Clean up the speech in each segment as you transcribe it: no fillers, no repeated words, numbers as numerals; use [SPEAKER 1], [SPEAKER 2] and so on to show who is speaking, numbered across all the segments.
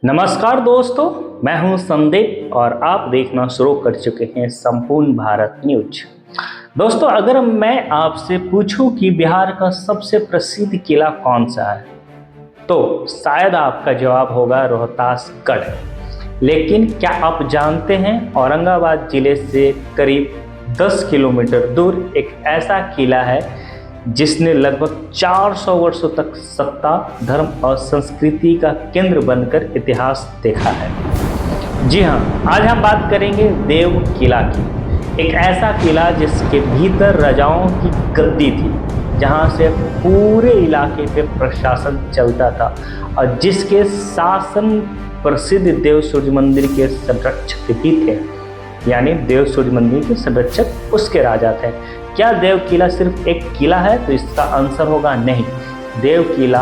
[SPEAKER 1] नमस्कार दोस्तों, मैं हूं संदीप और आप देखना शुरू कर चुके हैं संपूर्ण भारत न्यूज। दोस्तों, अगर मैं आपसे पूछूं कि बिहार का सबसे प्रसिद्ध किला कौन सा है तो शायद आपका जवाब होगा रोहतासगढ़। लेकिन क्या आप जानते हैं औरंगाबाद जिले से करीब 10 किलोमीटर दूर एक ऐसा किला है जिसने लगभग 400 वर्षों तक सत्ता, धर्म और संस्कृति का केंद्र बनकर इतिहास देखा है। जी हाँ, आज हम बात करेंगे देव किला की। एक ऐसा किला जिसके भीतर राजाओं की गद्दी थी, जहाँ से पूरे इलाके पे प्रशासन चलता था और जिसके शासन प्रसिद्ध देव सूर्य मंदिर के संरक्षक भी थे। यानी देव सूर्य मंदिर के संरक्षक उसके राजा थे। क्या देव किला सिर्फ एक किला है? तो इसका आंसर होगा नहीं। देव किला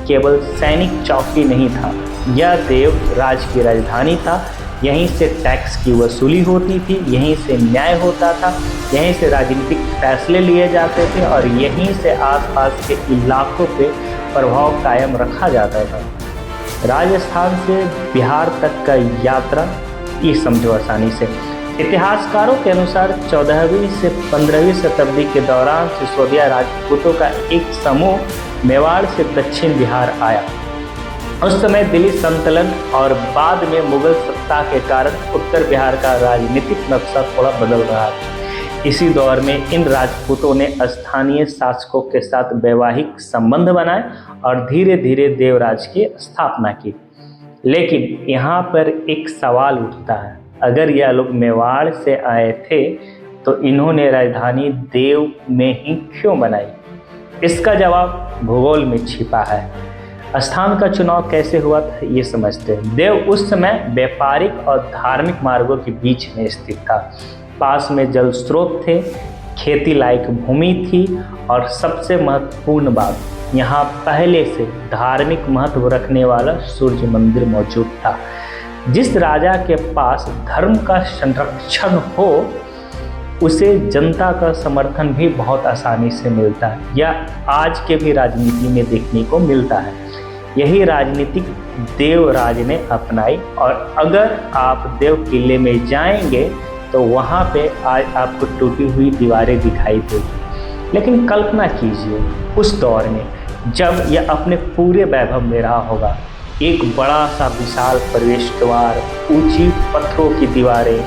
[SPEAKER 1] केवल सैनिक चौकी नहीं था, यह देव राज की राजधानी था। यहीं से टैक्स की वसूली होती थी, यहीं से न्याय होता था, यहीं से राजनीतिक फैसले लिए जाते थे और यहीं से आसपास के इलाकों पे प्रभाव कायम रखा जाता था। राजस्थान से बिहार तक का यात्रा ये समझो आसानी से। इतिहासकारों के अनुसार 14वीं से 15वीं शताब्दी के दौरान सिसोदिया राजपूतों का एक समूह मेवाड़ से दक्षिण बिहार आया। उस समय दिल्ली संतलन और बाद में मुगल सत्ता के कारण उत्तर बिहार का राजनीतिक नक्शा थोड़ा बदल रहा था। इसी दौर में इन राजपूतों ने स्थानीय शासकों के साथ वैवाहिक संबंध बनाए और धीरे धीरे देवराज की स्थापना की। लेकिन यहाँ पर एक सवाल उठता है, अगर यह लोग मेवाड़ से आए थे तो इन्होंने राजधानी देव में ही क्यों बनाई? इसका जवाब भूगोल में छिपा है। स्थान का चुनाव कैसे हुआ था ये समझते हैं। देव उस समय व्यापारिक और धार्मिक मार्गों के बीच में स्थित था। पास में जल स्रोत थे, खेती लायक भूमि थी और सबसे महत्वपूर्ण बात, यहाँ पहले से धार्मिक महत्व रखने वाला सूर्य मंदिर मौजूद था। जिस राजा के पास धर्म का संरक्षण हो उसे जनता का समर्थन भी बहुत आसानी से मिलता है। यह आज के भी राजनीति में देखने को मिलता है। यही राजनीतिक देवराज ने अपनाई और अगर आप देव किले में जाएंगे तो वहाँ पे आज आपको टूटी हुई दीवारें दिखाई देगी। लेकिन कल्पना कीजिए उस दौर में जब यह अपने पूरे वैभव में रहा होगा। एक बड़ा सा विशाल प्रवेश द्वार, ऊंची पत्थरों की दीवारें,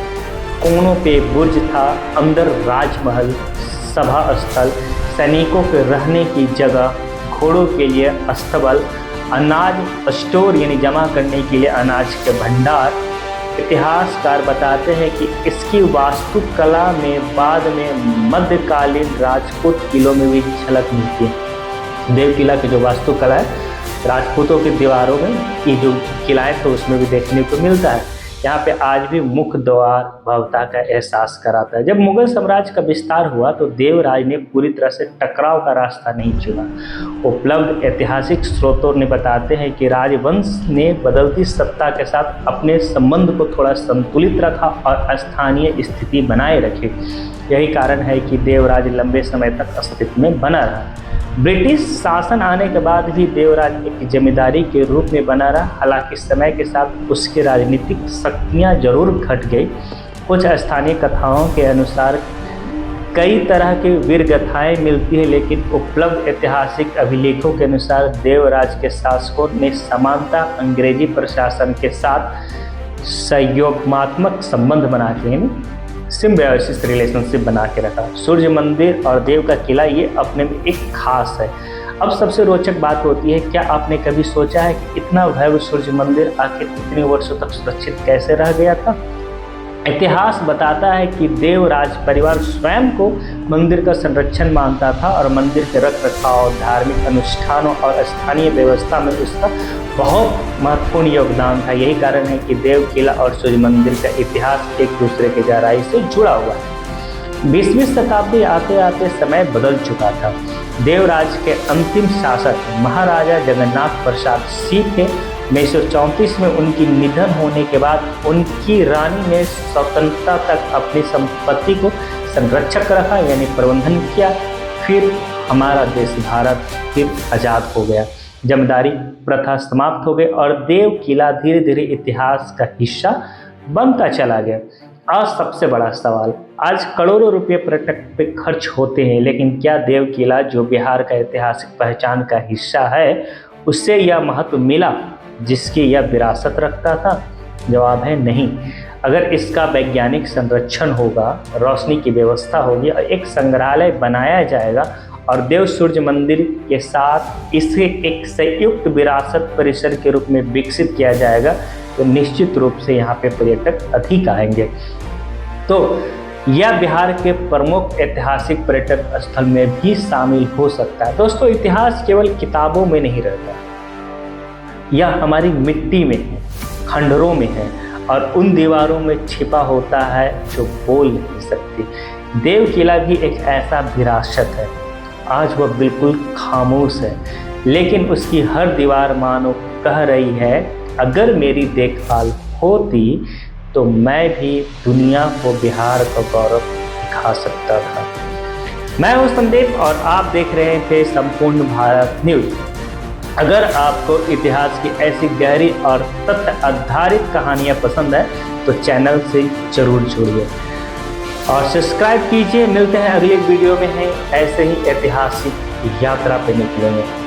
[SPEAKER 1] कोनों पे बुर्ज था, अंदर राजमहल, सभा स्थल, सैनिकों के रहने की जगह, घोड़ों के लिए अस्तबल, अनाज स्टोर यानी जमा करने के लिए अनाज के भंडार। इतिहासकार बताते हैं कि इसकी वास्तुकला में बाद में मध्यकालीन राजपूत किलों में भी झलक मिलती है। देव किला की जो वास्तुकला है राजपूतों की दीवारों में ये जो किलाएँ थे उसमें भी देखने को मिलता है। यहाँ पे आज भी मुख्य द्वार भव्यता का एहसास कराता है। जब मुगल साम्राज्य का विस्तार हुआ तो देवराज ने पूरी तरह से टकराव का रास्ता नहीं चुना। उपलब्ध ऐतिहासिक स्रोतों ने बताते हैं कि राजवंश ने बदलती सत्ता के साथ अपने संबंध को थोड़ा संतुलित रखा और स्थानीय स्थिति बनाए रखी। यही कारण है कि देवराज लंबे समय तक अस्तित्व में बना रहा। ब्रिटिश शासन आने के बाद भी देवराज एक जमींदारी के रूप में बना रहा। हालांकि समय के साथ उसकी राजनीतिक शक्तियाँ जरूर घट गई। कुछ स्थानीय कथाओं के अनुसार कई तरह की वीर गाथाएं मिलती है, लेकिन उपलब्ध ऐतिहासिक अभिलेखों के अनुसार देवराज के शासकों ने समानता अंग्रेजी प्रशासन के साथ सहयोगात्मक संबंध बना के सिम्बायोसिस रिलेशनशिप बना के रखा। सूर्य मंदिर और देव का किला ये अपने में एक खास है। अब सबसे रोचक बात होती है, क्या आपने कभी सोचा है कि इतना भव्य सूर्य मंदिर आखिर इतने वर्षों तक सुरक्षित कैसे रह गया था? इतिहास बताता है कि देवराज परिवार स्वयं को मंदिर का संरक्षण मानता था और मंदिर के रखरखाव, धार्मिक अनुष्ठानों और स्थानीय व्यवस्था में उसका बहुत महत्वपूर्ण योगदान था। यही कारण है कि देव किला और सूर्य मंदिर का इतिहास एक दूसरे के गहराई से जुड़ा हुआ है। 20वीं शताब्दी आते आते समय बदल चुका था। देवराज के अंतिम शासक महाराजा जगन्नाथ प्रसाद सिंह थे। 1934 में उनकी निधन होने के बाद उनकी रानी ने स्वतंत्रता तक अपनी संपत्ति को संरक्षक रखा यानी प्रबंधन किया। फिर हमारा देश भारत फिर आज़ाद हो गया। जमींदारी प्रथा समाप्त हो गई और देव किला धीरे धीरे इतिहास का हिस्सा बनता चला गया। आज सबसे बड़ा सवाल, आज करोड़ों रुपए पर्यटक पे खर्च होते हैं, लेकिन क्या देव किला जो बिहार का ऐतिहासिक पहचान का हिस्सा है उससे यह महत्व मिला जिसकी यह विरासत रखता था? जवाब है नहीं। अगर इसका वैज्ञानिक संरक्षण होगा, रोशनी की व्यवस्था होगी और एक संग्रहालय बनाया जाएगा और देव सूर्य मंदिर के साथ इसे एक संयुक्त विरासत परिसर के रूप में विकसित किया जाएगा, तो निश्चित रूप से यहाँ पे पर्यटक अधिक आएंगे। तो यह बिहार के प्रमुख ऐतिहासिक पर्यटक स्थल में भी शामिल हो सकता है। दोस्तों, इतिहास केवल किताबों में नहीं रहता, यह हमारी मिट्टी में है, खंडरों में है और उन दीवारों में छिपा होता है जो बोल नहीं सकती। देव किला भी एक ऐसा विरासत है। आज वह बिल्कुल खामोश है, लेकिन उसकी हर दीवार मानो कह रही है, अगर मेरी देखभाल होती तो मैं भी दुनिया को बिहार का गौरव दिखा सकता था। मैं हूं संदीप और आप देख रहे थे संपूर्ण भारत न्यूज। अगर आपको इतिहास की ऐसी गहरी और तथ्य आधारित कहानियां पसंद है तो चैनल से जरूर जुड़िए और सब्सक्राइब कीजिए। मिलते हैं अगले वीडियो में, है ऐसे ही ऐतिहासिक यात्रा पे निकलेंगे।